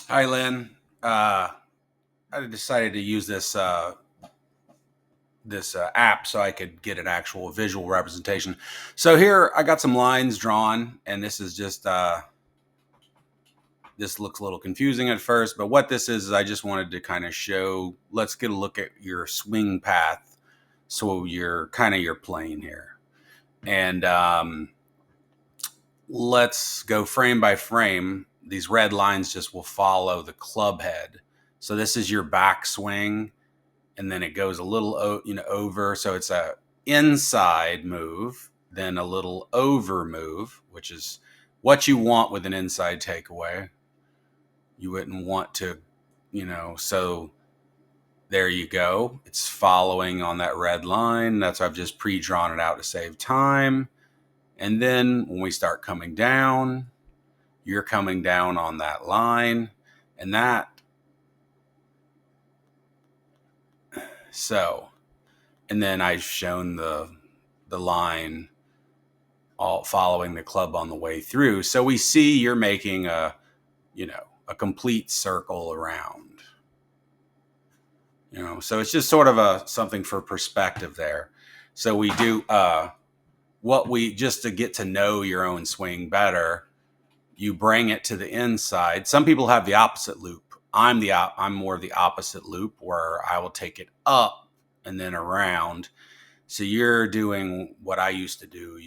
Hi, Lynn. Uh, I decided to use this app so I could get an actual visual representation. So here I got some lines drawn, and this is just this looks a little confusing at first, but what this is I just wanted to kind of show. Let's get a look at your swing path, so you're kind of your plane here, and let's go frame by frame. These red lines just will follow the club head. So this is your backswing, and then it goes a little over, so it's a inside move, then a little over move, which is what you want with an inside takeaway. You wouldn't want to, so there you go. It's following on that red line. That's why I've just pre-drawn it out to save time. And then when we start coming down, you're coming down on that line, and that so and then I've shown the line all following the club on the way through. So we see you're making a complete circle around. So it's just sort of a something for perspective there. So we do what we just to get to know your own swing better. You bring it to the inside. Some people have the opposite loop. I'm more of the opposite loop where I will take it up and then around. So you're doing what I used to do.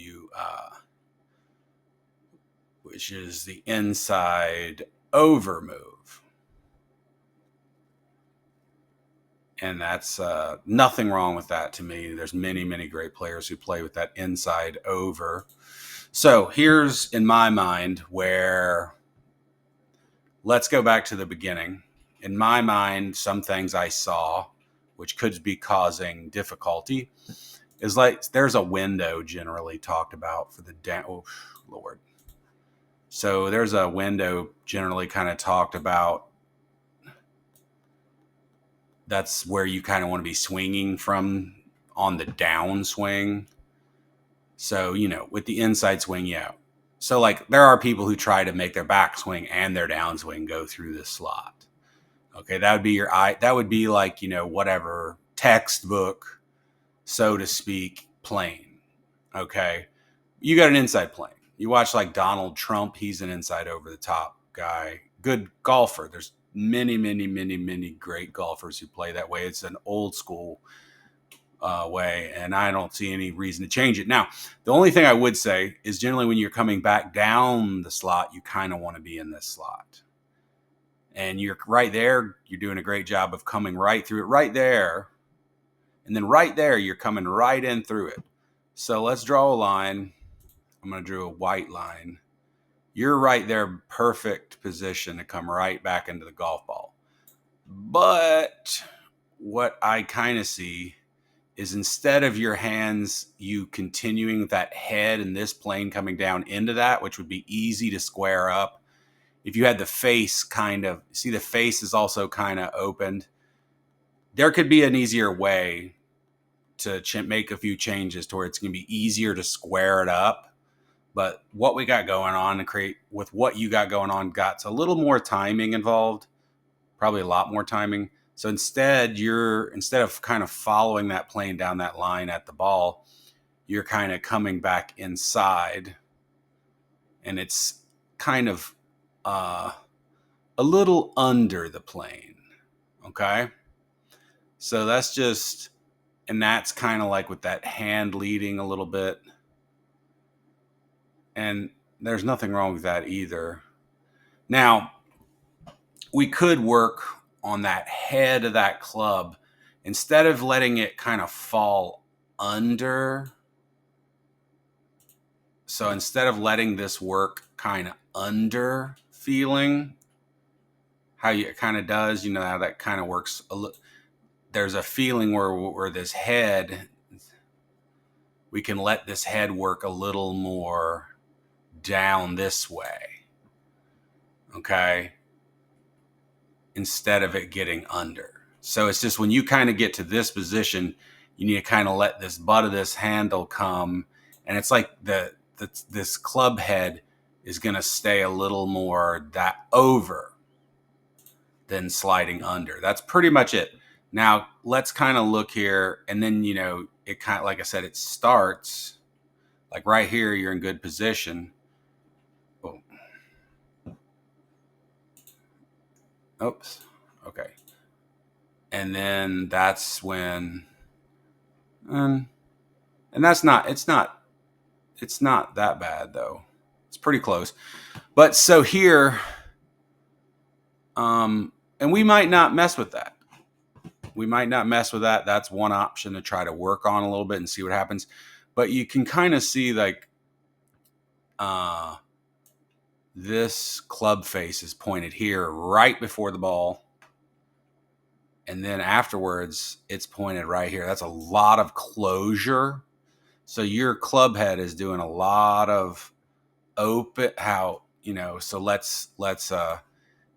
Which is the inside over move. And that's nothing wrong with that to me. There's many, many great players who play with that inside over. So here's in my mind where let's go back to the beginning. In my mind, some things I saw, which could be causing difficulty, is like there's a window generally talked about for the down. Oh, Lord. So there's a window generally kind of talked about. That's where you kind of want to be swinging from on the downswing. So, with the inside swing, yeah. So, like, there are people who try to make their backswing and their downswing go through this slot. Okay, that would be that would be like, whatever textbook, so to speak, plane. Okay. You got an inside plane. You watch like Donald Trump, he's an inside over the top guy. Good golfer. There's many, many, many, many great golfers who play that way. It's an old school way, and I don't see any reason to change it. Now, the only thing I would say is generally when you're coming back down the slot, you kind of want to be in this slot. And you're right there. You're doing a great job of coming right through it right there. And then right there, you're coming right in through it. So let's draw a line. I'm going to draw a white line. You're right there, perfect position to come right back into the golf ball. But what I kind of see is instead of your hands, you continuing that head and this plane coming down into that, which would be easy to square up. If you had the face see the face is also kind of opened. There could be an easier way to make a few changes to where it's going to be easier to square it up. But what we got going on with what you got going on got a little more timing involved, probably a lot more timing. So instead of kind of following that plane down that line at the ball, you're kind of coming back inside, and it's kind of a little under the plane. Okay. So that's kind of like with that hand leading a little bit. And there's nothing wrong with that either. Now, we could work on that head of that club instead of letting it kind of fall under. So instead of letting this work kind of under feeling, how it kind of does, how that kind of works. There's a feeling where this head, we can let this head work a little more down this way. Okay. Instead of it getting under. So it's just when you kind of get to this position, you need to kind of let this butt of this handle come. And it's like this club head is going to stay a little more that over. then sliding under. That's pretty much it. Now let's kind of look here, and then it kind of, like I said, it starts like right here. You're in good position. Oh. Oops. Okay. And then that's when, and that's not. It's not that bad though. It's pretty close. But so here, and we might not mess with that. That's one option to try to work on a little bit and see what happens. But you can kind of see like this club face is pointed here right before the ball. And then afterwards, it's pointed right here. That's a lot of closure. So your club head is doing a lot of open, so let's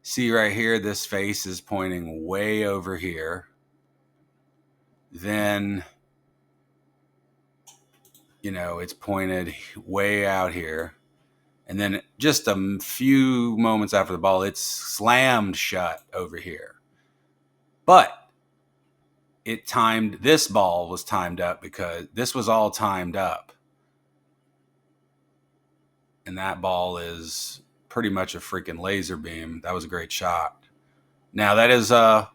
see right here, this face is pointing way over here. Then, it's pointed way out here. And then just a few moments after the ball, it's slammed shut over here. But this ball was timed up because this was all timed up. And that ball is pretty much a freaking laser beam. That was a great shot. Now that is I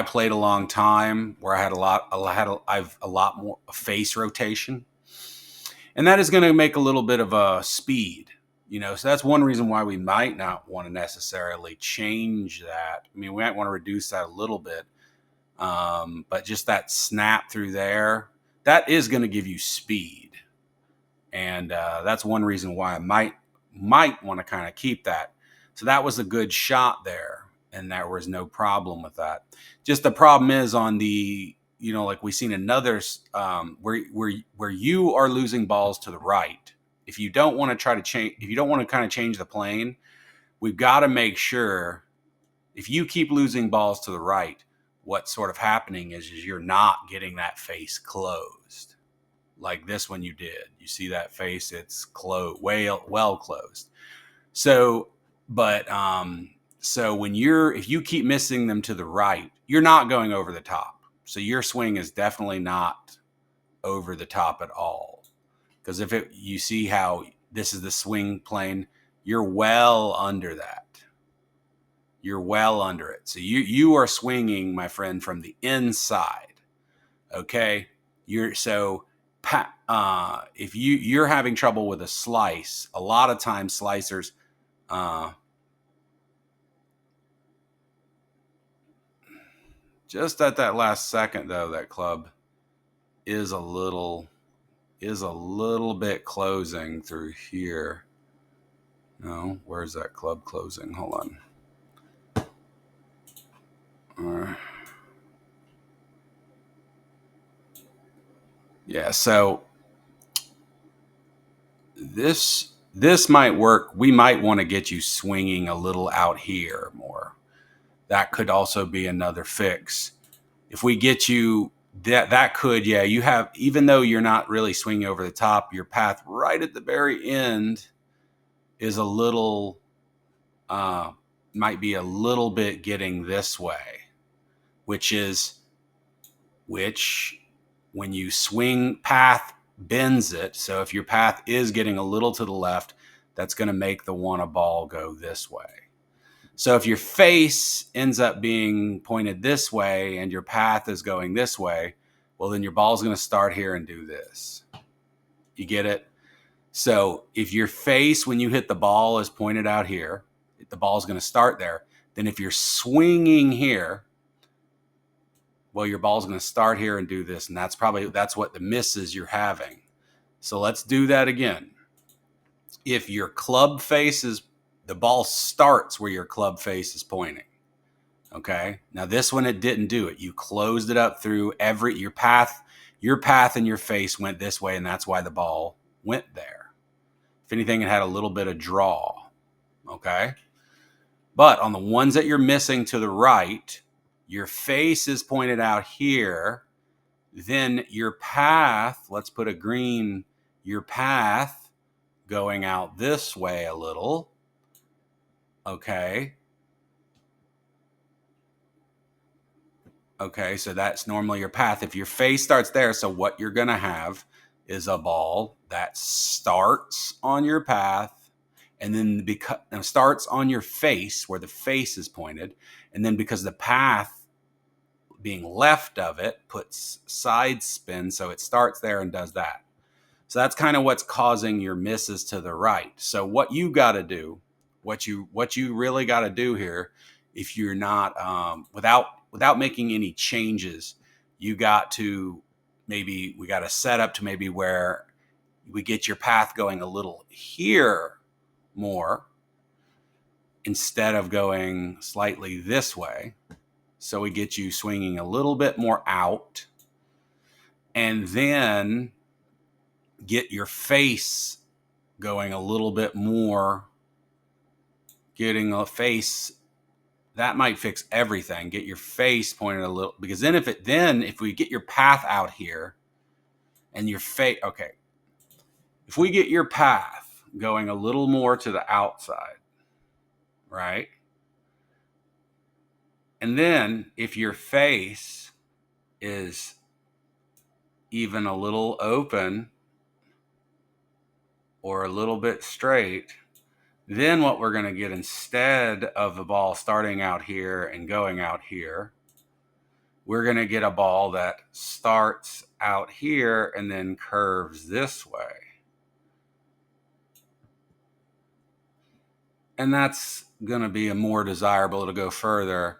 played a long time where I had a lot more face rotation, and that is going to make a little bit of a speed. So that's one reason why we might not want to necessarily change that. I mean, we might want to reduce that a little bit, but just that snap through there, that is going to give you speed, and that's one reason why I might want to kind of keep that. So that was a good shot there, and there was no problem with that. Just the problem is on the, like we've seen another where you are losing balls to the right. If you don't want to kind of change the plane, we've got to make sure if you keep losing balls to the right, what's sort of happening is you're not getting that face closed. Like this one you did. You see that face, it's closed, well closed. So, but so if you keep missing them to the right, you're not going over the top. So your swing is definitely not over the top at all. Because you see how this is the swing plane, you're well under that. You're well under it. So you are swinging, my friend, from the inside. Okay? If you're having trouble with a slice, a lot of times slicers just at that last second though, that club is a little bit closing through here. No, where's that club closing? Hold on. Yeah, so this might work. We might want to get you swinging a little out here more. That could also be another fix. If we get you that could, you have, even though you're not really swinging over the top, your path right at the very end is a little, might be a little bit getting this way, which when you swing, path bends it. So if your path is getting a little to the left, that's going to make the ball go this way. So if your face ends up being pointed this way and your path is going this way, well, then your ball's going to start here and do this. You get it? So if your face, when you hit the ball, is pointed out here, the ball's going to start there. Then if you're swinging here, well, your ball's going to start here and do this. And that's what the misses you're having. So let's do that again. If your club face the ball starts where your club face is pointing. Okay. Now this one, it didn't do it. You closed it up through your path and your face went this way. And that's why the ball went there. If anything, it had a little bit of draw. Okay. But on the ones that you're missing to the right, your face is pointed out here. Then your path, let's put a green, your path going out this way a little. Okay. Okay, so that's normally your path. If your face starts there, so what you're going to have is a ball that starts on your path and then starts on your face where the face is pointed. And then because the path being left of it puts side spin, so it starts there and does that. So that's kind of what's causing your misses to the right. So what you got to do, what you really got to do here, if you're not without making any changes, you got to we got to set up to maybe where we get your path going a little here more instead of going slightly this way. So we get you swinging a little bit more out, and then get your face going a little bit more. Getting a face, that might fix everything. Get your face pointed a little, because then if we get your path out here and your face, okay, if we get your path going a little more to the outside, right? And then if your face is even a little open or a little bit straight, then what we're going to get, instead of the ball starting out here and going out here, we're going to get a ball that starts out here and then curves this way. And that's going to be a more desirable to go further.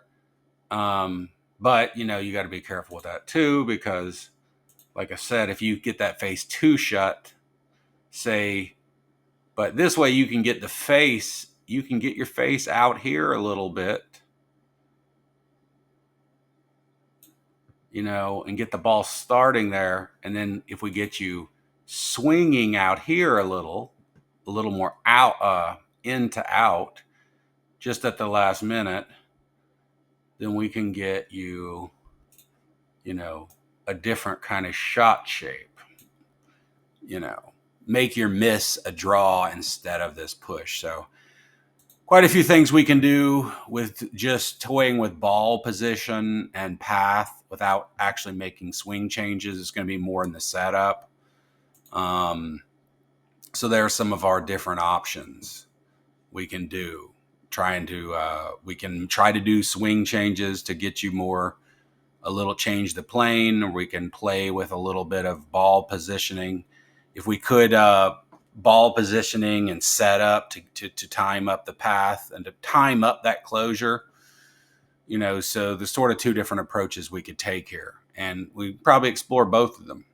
But, you got to be careful with that too, because like I said, if you get that face too shut, but this way you can get your face out here a little bit, and get the ball starting there. And then if we get you swinging out here a little more out, in to out, just at the last minute, then we can get you, a different kind of shot shape, make your miss a draw instead of this push. So quite a few things we can do with just toying with ball position and path without actually making swing changes. It's going to be more in the setup. So there are some of our different options we can do. We can try to do swing changes to get you change the plane, or we can play with a little bit of ball positioning. If we could, ball positioning and set up to time up the path and to time up that closure, so there's sort of two different approaches we could take here, and we probably explore both of them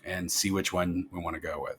and see which one we want to go with.